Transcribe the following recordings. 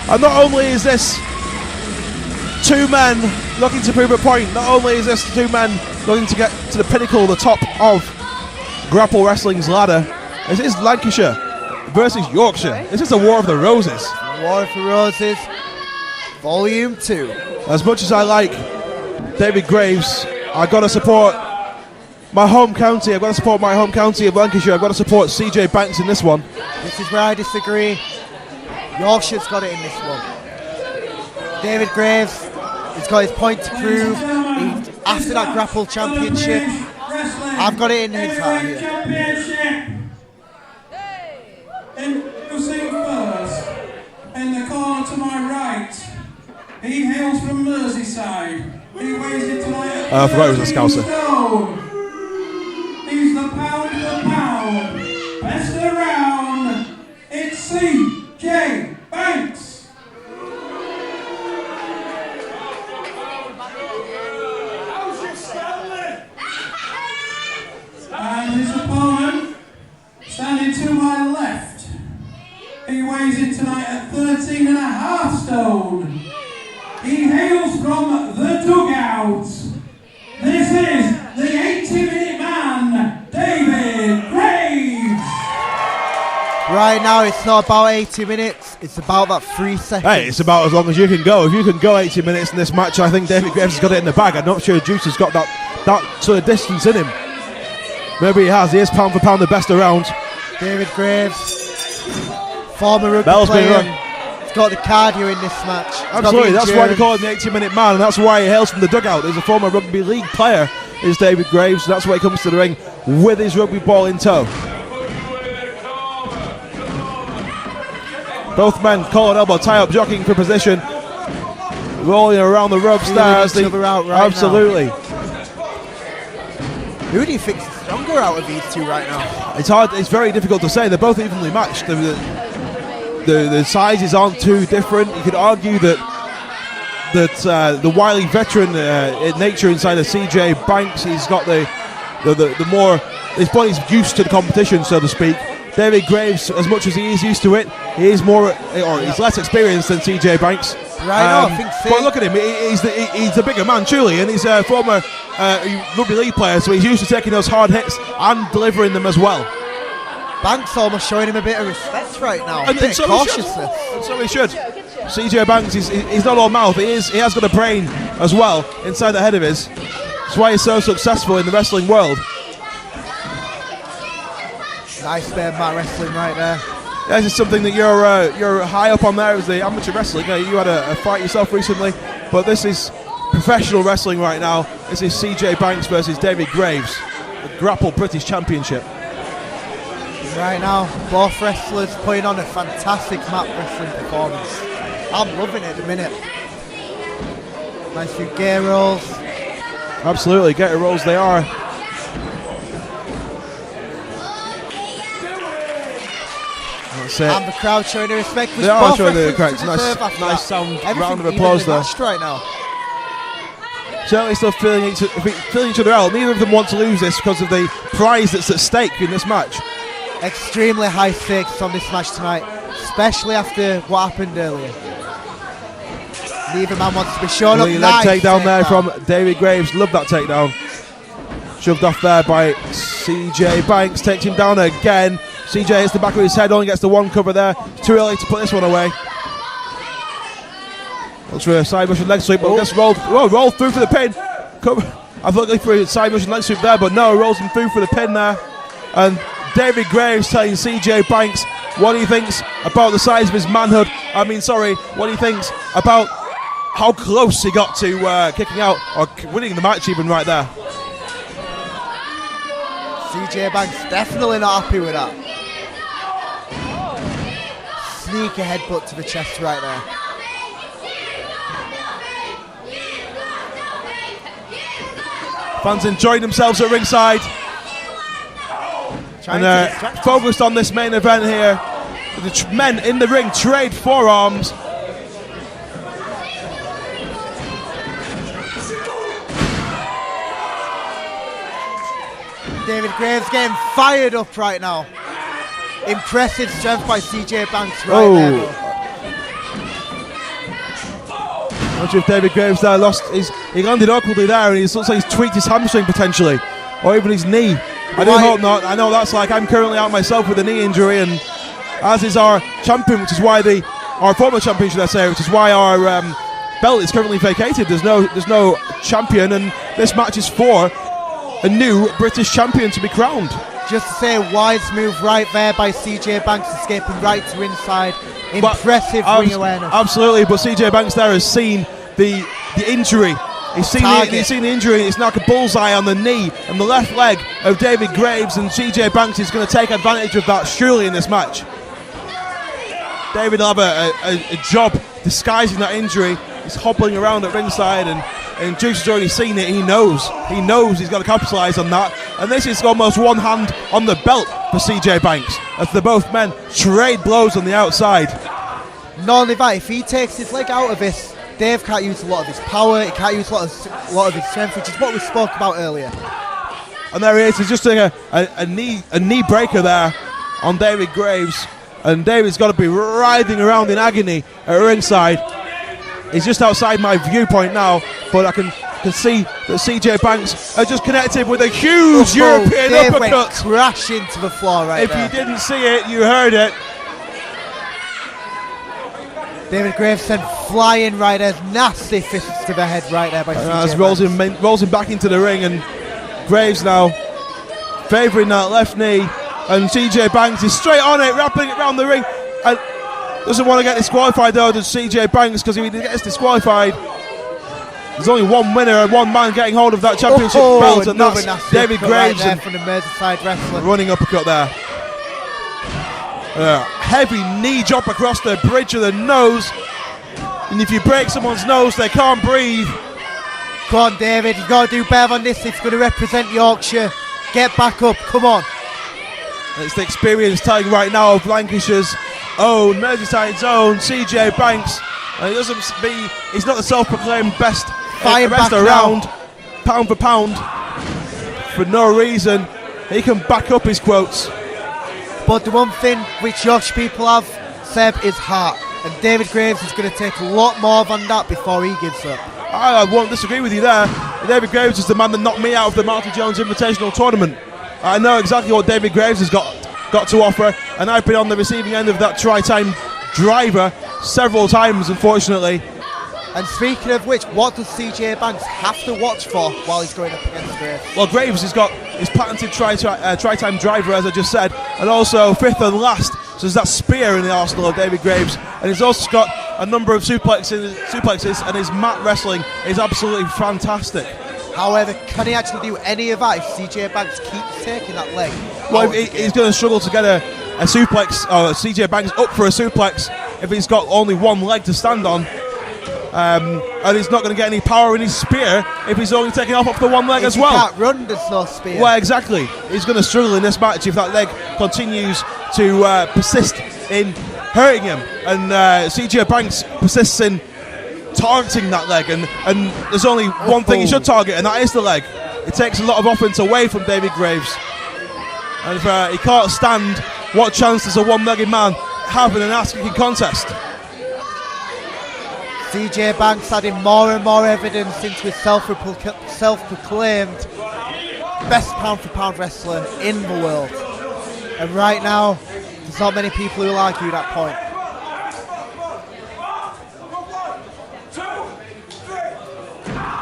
And not only is this two men looking to prove a point, not only is this two men looking to get to the pinnacle, the top of Grapple Wrestling's ladder, this is Lancashire versus Yorkshire. This is a War of the Roses. War of the Roses, Volume 2. As much as I like David Graves, I've got to support my home county. I've got to support my home county of Lancashire. I've got to support CJ Banks in this one. This is where I disagree. Yorkshire's got it in this one. David Graves, he's got his point to prove. After that Grapple Championship, I've got it in his heart here. Introducing first, in the corner to my right, he hails from Merseyside. He weighs it tonight at I forgot it was a Scouser. He's the pound for pound. Best around, it's CJ Banks. And his opponent, standing to my left, he weighs in tonight at 13.5 stone. He hails from the dugout. This is the 80-minute man, David Graves. Right now, it's not about 80 minutes, it's about that 3 seconds. Hey, it's about as long as you can go. If you can go 80 minutes in this match, I think David Graves has got it in the bag. I'm not sure Juice has got that sort of distance in him. Maybe he has. He is pound for pound the best around. David Graves, former rugby Bell's been player, run. he's got the cardio in this match. Absolutely, that's why they call him the 80-minute man, and that's why he hails from the dugout. He's a former rugby league player, is David Graves. That's why he comes to the ring with his rugby ball in tow. Both men collar elbow tie up, jockeying for position, rolling around the ropes there. Absolutely. Who do you think is stronger out of these two right now? It's hard. It's very difficult to say. They're both evenly matched. The sizes aren't too different. You could argue that the wily veteran nature inside of CJ Banks, he's got the more, his body's used to the competition, so to speak. David Graves, as much as he is used to it, he is more, or he's less experienced than CJ Banks. Right, I think so. But look at him, he's the bigger man, truly, and he's a former rugby league player, so he's used to taking those hard hits and delivering them as well. Banks almost showing him a bit of respect right now, a bit of cautiousness. And so he should. CJ Banks, he's not all mouth, he has got a brain as well inside the head of his. That's why he's so successful in the wrestling world. Nice bit of mat wrestling right there. Yeah, this is something that you're high up on there, is the amateur wrestling. You had a fight yourself recently, but this is professional wrestling right now. This is CJ Banks versus David Graves, the Grapple British Championship. Right now, both wrestlers putting on a fantastic mat wrestling performance. I'm loving it at the minute. Nice few gear rolls. Absolutely, gear rolls they are. That's it. And the crowd showing their respect. They are showing their respect. Nice sound, round of applause there. Right now. Certainly still feeling each other out. Neither of them want to lose this because of the prize that's at stake in this match. Extremely high stakes on this match tonight, especially after what happened earlier. Neither man wants to be shown up. Nice takedown there from David Graves. Love that takedown. Shoved off there by CJ Banks. Takes him down again. CJ hits the back of his head, only gets the one cover there. Too early to put this one away. Looks for a side Russian leg sweep, but gets rolled through for the pin. I thought looking for a side Russian leg sweep there, but no, rolls him through for the pin there. And David Graves telling CJ Banks what he thinks about the size of his manhood. What he thinks about how close he got to kicking out or winning the match even right there. CJ Banks definitely not happy with that. Sneaky headbutt to the chest right there. Fans enjoying themselves at ringside. And focused on this main event here. The men in the ring trade forearms. David Graves getting fired up right now. Impressive strength by CJ Banks right there. Not sure if David Graves there he landed awkwardly there, and he looks like he's tweaked his hamstring potentially, or even his knee. I do hope not. I know that's like, I'm currently out myself with a knee injury, and as is our champion, which is why our former champion, should I say, which is why our belt is currently vacated. There's no champion, and this match is for a new British champion to be crowned. Just to say, a wise move right there by CJ Banks, escaping right to inside. Impressive ring awareness. Absolutely, but CJ Banks there has seen the injury. He's seen the injury. It's now like a bullseye on the knee and the left leg of David Graves, and CJ Banks is going to take advantage of that surely in this match. David will have a job disguising that injury. He's hobbling around at ringside, and Juice has already seen it. He knows he's got to capitalise on that, and this is almost one hand on the belt for CJ Banks as the both men trade blows on the outside. Not only that, if he takes his leg out of this, Dave can't use a lot of his power, he can't use a lot of his strength, which is what we spoke about earlier. And there he is. He's just doing a knee breaker there on David Graves, and David's got to be writhing around in agony at ringside. He's just outside my viewpoint now, but I can see that CJ Banks has just connected with a huge European Dave uppercut. went crashing to the floor right there. If you didn't see it, you heard it. David Graves sent flying right there, nasty fists to the head right there by CJ Banks. Rolls him back into the ring, and Graves now favouring that left knee, and CJ Banks is straight on it, wrapping it around the ring, and doesn't want to get disqualified though, does CJ Banks, because if he gets disqualified, there's only one winner and one man getting hold of that championship belt, and that's David Graves. Right from the Merseyside wrestler. Running uppercut there. Heavy knee drop across the bridge of the nose, and if you break someone's nose, they can't breathe. Come on, David, you've got to do better than this if you're going to represent Yorkshire. Get back up, come on. It's the experience telling right now of Lancashire's own, Merseyside's own CJ Banks. And he's not the self-proclaimed best around, pound for pound, for no reason. He can back up his quotes. But the one thing which Yorkshire people have, Seb, is heart. And David Graves is going to take a lot more than that before he gives up. I won't disagree with you there. David Graves is the man that knocked me out of the Marty Jones Invitational Tournament. I know exactly what David Graves has got to offer, and I've been on the receiving end of that try-time driver several times, unfortunately. And speaking of which, what does CJ Banks have to watch for while he's going up against Graves? Well, Graves has got his patented try-time driver, as I just said, and also fifth and last, so there's that spear in the arsenal of David Graves, and he's also got a number of suplexes, and his mat wrestling is absolutely fantastic. However, can he actually do any of that if CJ Banks keeps taking that leg? Well, he's going to struggle to get a suplex, or CJ Banks up for a suplex if he's got only one leg to stand on. And he's not going to get any power in his spear if he's only taking off the one leg as well. If he can't run, there's no spear. Well, exactly. He's going to struggle in this match if that leg continues to persist in hurting him. And CJ Banks persists in targeting that leg. And there's only one thing he should target, and that is the leg. It takes a lot of offense away from David Graves. And if he can't stand, what chance does a one-legged man have in an ass-kicking contest? CJ Banks adding more and more evidence into his self-proclaimed best pound-for-pound wrestler in the world. And right now, there's not many people who will argue that point.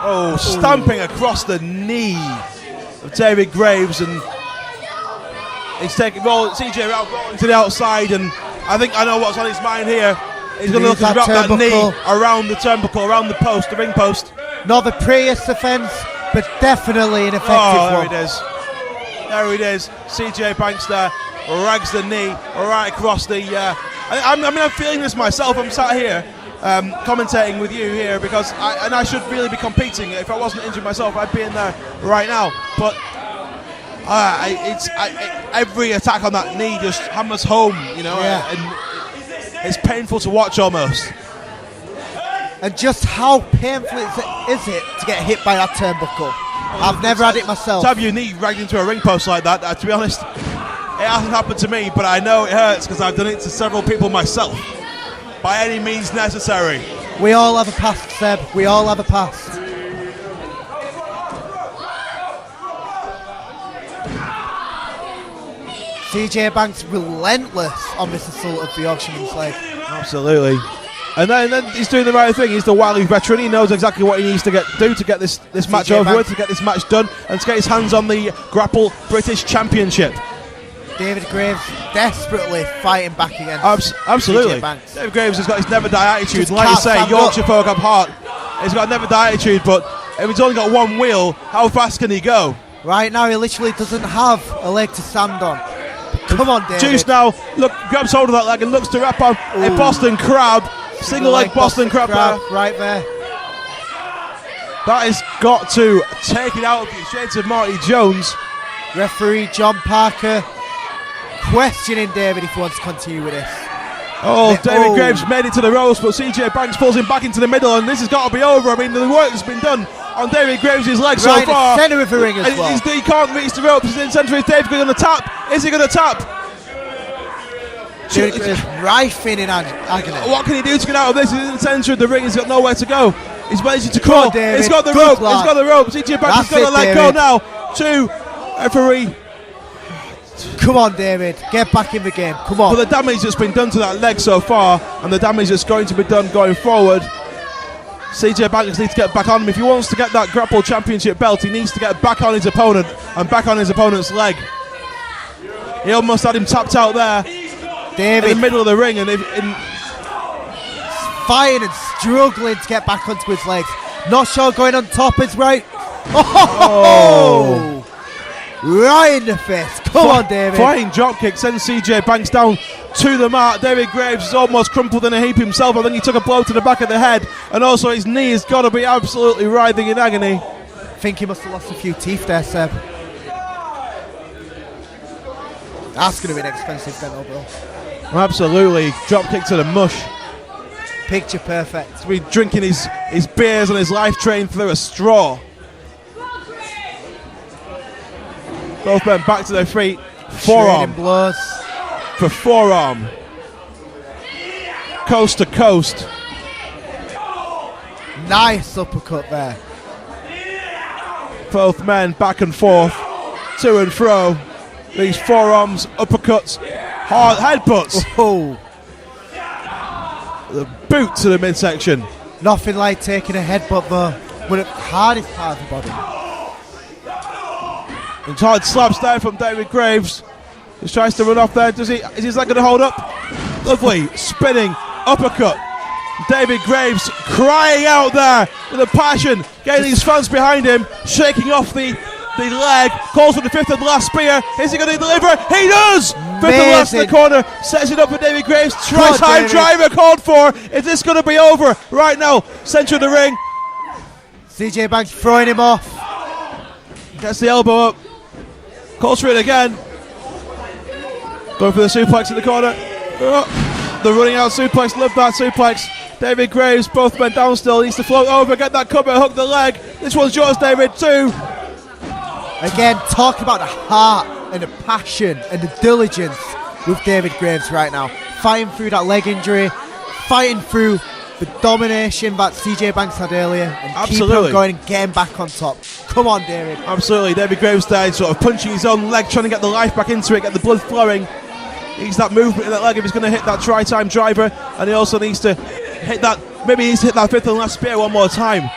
Oh, stamping across the knee of David Graves, and he's taking CJ out rolling to the outside, and I think I know what's on his mind here. He's going to look to wrap that knee around the turnbuckle, around the post, the ring post. Not the prettiest offence, but definitely an effective one. There it is. There it is. CJ Banks there rags the knee right across the... I'm feeling this myself. I'm sat here commentating with you here because I should really be competing. If I wasn't injured myself, I'd be in there right now. But every attack on that knee just hammers home, you know. Yeah. And it's painful to watch almost. And just how painful is it to get hit by that turnbuckle? I've never had it myself. To have your knee dragged into a ring post like that, to be honest, it hasn't happened to me, but I know it hurts because I've done it to several people myself. By any means necessary. We all have a past, Seb. We all have a past. CJ Banks relentless on this assault of the Yorkshireman's leg. Absolutely. And then he's doing the right thing. He's the wily veteran. He knows exactly what he needs to do to get this match over with, to get this match done, and to get his hands on the Grapple British Championship. David Graves desperately fighting back against absolutely. CJ Banks. David Graves has got his never die attitude. Just Like you say, can't Yorkshire folk have heart. He's got a never die attitude, but if he's only got one wheel, how fast can he go? Right now, he literally doesn't have a leg to stand on. Come on, David. Juice now, look, grabs hold of that leg and looks to wrap on a Boston Crab. Single leg Boston Crab there. Right there. That has got to take it out of the shades of Marty Jones. Referee John Parker questioning David if he wants to continue with this. David Graves made it to the ropes, but CJ Banks pulls him back into the middle, and this has got to be over. I mean, the work has been done on David Graves' leg so far. Right in the centre of the ring as well. He can't reach the ropes. He's in the centre. Is David going to tap? Is he going to tap? David Graves writhing in agony. What can he do to get out of this? He's in the centre of the ring. He's got nowhere to go. He's managing to crawl. He's got the rope. He's got the rope. CJ Banks has got to let go now. Referee. Come on, David. Get back in the game. Come on. But the damage that's been done to that leg so far, and the damage that's going to be done going forward, CJ Banks needs to get back on him. If he wants to get that Grapple Championship belt, he needs to get back on his opponent and back on his opponent's leg. He almost had him tapped out there. David in the middle of the ring, and fighting and struggling to get back onto his legs. Not sure going on top is right. Oh! Right in the face. Come on, David. Flying dropkick sends CJ Banks down to the mat. David Graves is almost crumpled in a heap himself. I think he took a blow to the back of the head, and also his knee has got to be absolutely writhing in agony. I think he must have lost a few teeth there, Seb. That's going to be an expensive dental bill. Absolutely. Dropkick to the mush. Picture perfect. He's been drinking his beers and his life train through a straw. Both men back to their feet. Forearm. Blows. For forearm. Coast to coast. Nice uppercut there. Both men back and forth. To and fro. These forearms, uppercuts, hard headbutts. Oh. The boot to the midsection. Nothing like taking a headbutt though. One of the hardest part of the body. And hard slaps there from David Graves. Just tries to run off there. Does he? Is his leg going to hold up? Lovely spinning uppercut. David Graves crying out there with a passion, getting his fans behind him, shaking off the leg. Calls for the fifth and last spear. Is he going to deliver? He does! Fifth and last in the corner. Sets it up for David Graves. Try-time driver called for. Is this going to be over? Right now, centre of the ring. CJ Banks throwing him off. Gets the elbow up. Calls for it again. Going for the suplex in the corner. The running out suplex. Love that suplex. David Graves, both men down still. Needs to float over, get that cover, hook the leg. This one's yours, David, too. Again, talk about the heart and the passion and the diligence with David Graves right now. Fighting through that leg injury, fighting through the domination that CJ Banks had earlier, and keep on going and getting back on top. Come on, David. Absolutely. David Graves there, sort of punching his own leg, trying to get the life back into it, get the blood flowing. Needs that movement in that leg if he's going to hit that try-time driver, and he also needs to hit that, maybe he needs to hit that fifth and last spear one more time.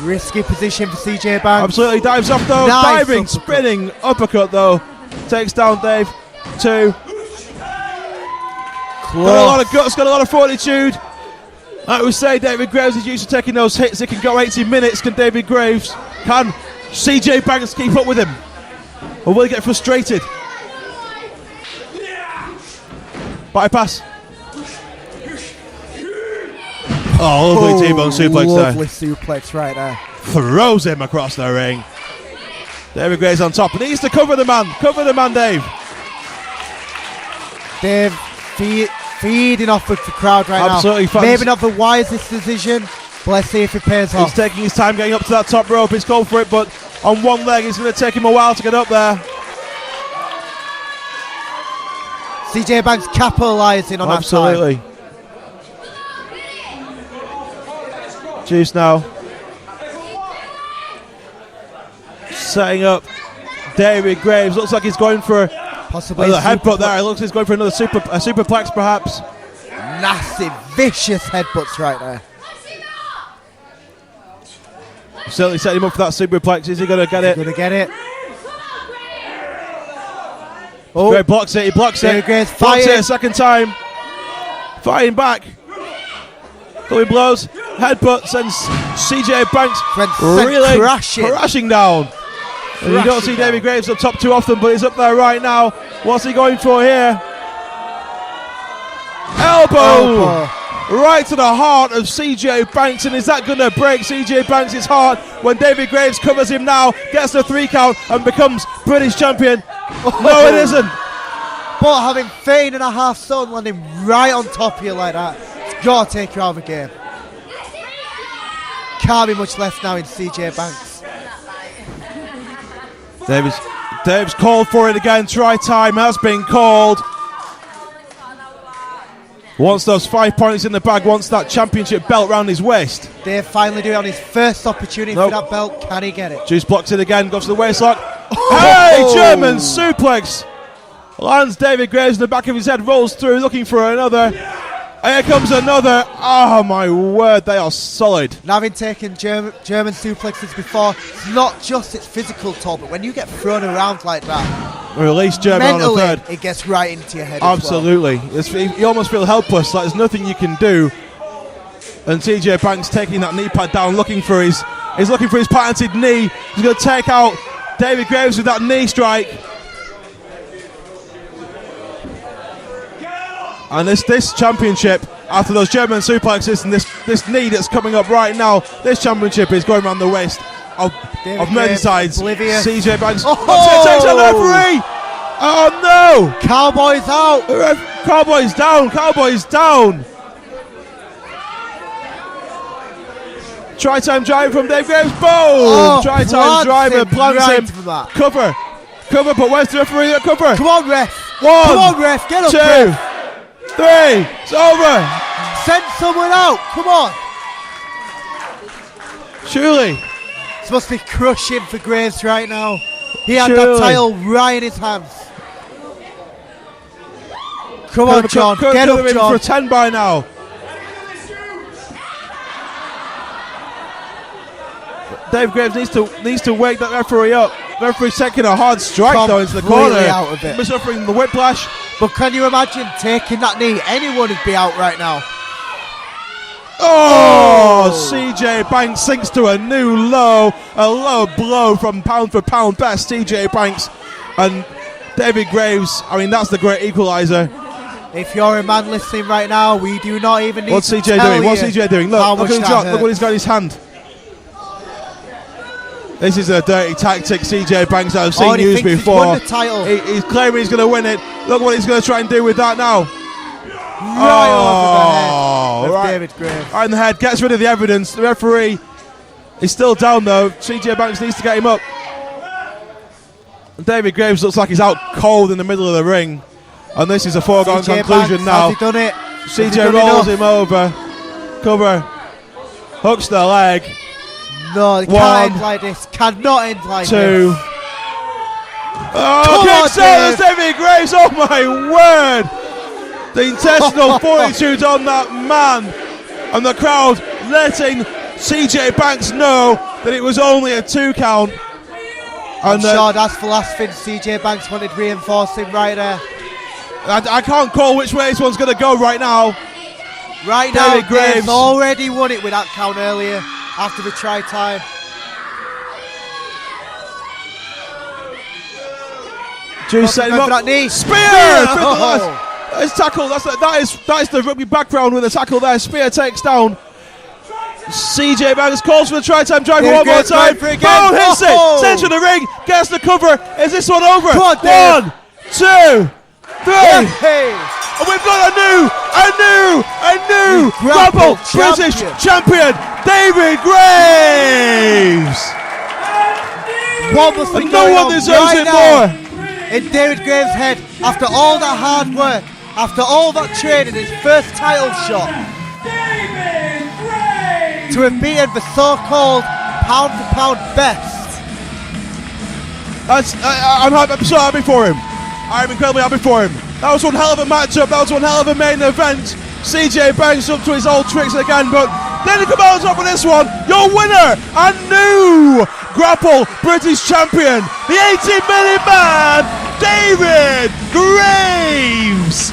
Risky position for CJ Banks. Absolutely, dives off though, nice diving, spinning, uppercut though. Takes down Dave, two. Got a lot of guts, got a lot of fortitude. Like we say, David Graves is used to taking those hits. It can go 80 minutes, can David Graves. Can CJ Banks keep up with him? Or will he get frustrated? Bypass. Oh, lovely T-bone suplex there. Lovely suplex right there. Throws him across the ring. David Graves on top. Needs to cover the man. Cover the man, Dave. Dave feeding off with the crowd right Absolutely, now. fans. Maybe not the wisest decision, but let's see if it pays off. He's taking his time getting up to that top rope. He's called for it, but on one leg, it's going to take him a while to get up there. CJ Banks capitalising on Absolutely. that time. Juice now. Setting up David Graves. Looks like he's going for Possibly a headbutt there. It looks like he's going for another superplex perhaps. Nasty, vicious headbutts right there. Certainly setting him up for that superplex. Is he going to get it? Going to get it. Oh, Gray blocks it. He blocks it. Graves Blocks it a second time. Fighting back. Going blows. Headbutt sends CJ Banks really crashing down. And you don't see David Graves up top too often, but he's up there right now. What's he going for here? Elbow! Right to the heart of CJ Banks, and is that going to break CJ Banks' heart when David Graves covers him now, gets the 3 count, and becomes British champion? No, it isn't. But having 13.5 stone landing right on top of you like that, it's got to take you out of the game. Can't be much left now in CJ Banks. Dave's called for it again. Try time has been called. Wants those 5 points in the bag, wants that championship belt round his waist. Dave finally doing it on his first opportunity for that belt. Can he get it? Juice blocks it again, goes to the waistlock. Hey, German suplex. Lands David Graves in the back of his head, rolls through, looking for another. Here comes another. Oh my word, they are solid. Now, having taken German suplexes before, it's not just its physical toll, but when you get thrown around like that, release German on the third. It gets right into your head. Absolutely. As well. You almost feel helpless, like there's nothing you can do. And CJ Banks taking that knee pad down, looking for his patented knee. He's going to take out David Graves with that knee strike. And this championship, after those German suplexes and this knee that's coming up right now, this championship is going around the waist of Merseyside's CJ Banks. Takes out the referee! Oh no! Cowboy's out! Cowboy's down! Cowboy's down! Try time drive from Dave Graves. Boom! Try time driver plants him. Cover, but where's the referee? Cover. Come on, ref. 1, come on, ref. Get up, 2, ref. 3. It's over. Send someone out. Come on. Surely. This must be crushing for Graves right now. He had that title right in his hands. Come on, John. Get up, John. For a 10 by now. Dave Graves needs to wake that referee up. The referee's taking a hard strike though into the corner. Out of it. He's suffering the whiplash. But can you imagine taking that knee? Anyone would be out right now. Oh! CJ Banks sinks to a new low. A low blow from pound for pound best CJ Banks. And David Graves, I mean, that's the great equaliser. If you're a man listening right now, we do not even need What's to CJ tell doing? you What's CJ doing? Look what he's got in his hand. This is a dirty tactic CJ Banks I've seen used before. He's won the title. He's claiming he's going to win it. Look what he's going to try and do with that now. Right over the head of David Graves. Right in the head. Gets rid of the evidence. The referee is still down though. CJ Banks needs to get him up. David Graves looks like he's out cold in the middle of the ring. And this is a foregone conclusion now. Has he done it? CJ rolls him over. Cover. Hooks the leg. No, it can't end like this. Cannot end like 2. this. Oh, kicks out of David Graves. Oh my word. The intestinal fortitude on that man. And the crowd letting CJ Banks know that it was only a 2 count. I'm sure that's the last thing CJ Banks wanted reinforcing right there. I can't call which way this one's going to go right now. Right now, Graves already won it with that count earlier after the try time. Juice setting him up. That knee. Spear! That is tackle. That is the rugby background with a tackle there. Spear takes down. CJ Banks calls for the try time driver one more time. Boom! Hits it. Centre of the ring. Gets the cover. Is this one over? Come on, 1, 2, 3. Hey. And we've got a new Grapple British champion, David Graves. What must be no one deserves it more. In David Graves' head, after all that hard work, after all that training, his first title shot. to have beaten the so-called pound-for-pound best. I'm so happy for him. I'm incredibly happy for him. That was one hell of a matchup. That was one hell of a main event. CJ Banks up to his old tricks again, but then he comes out on top of this one. Your winner and new Grapple British champion, the 18 million man, David Graves.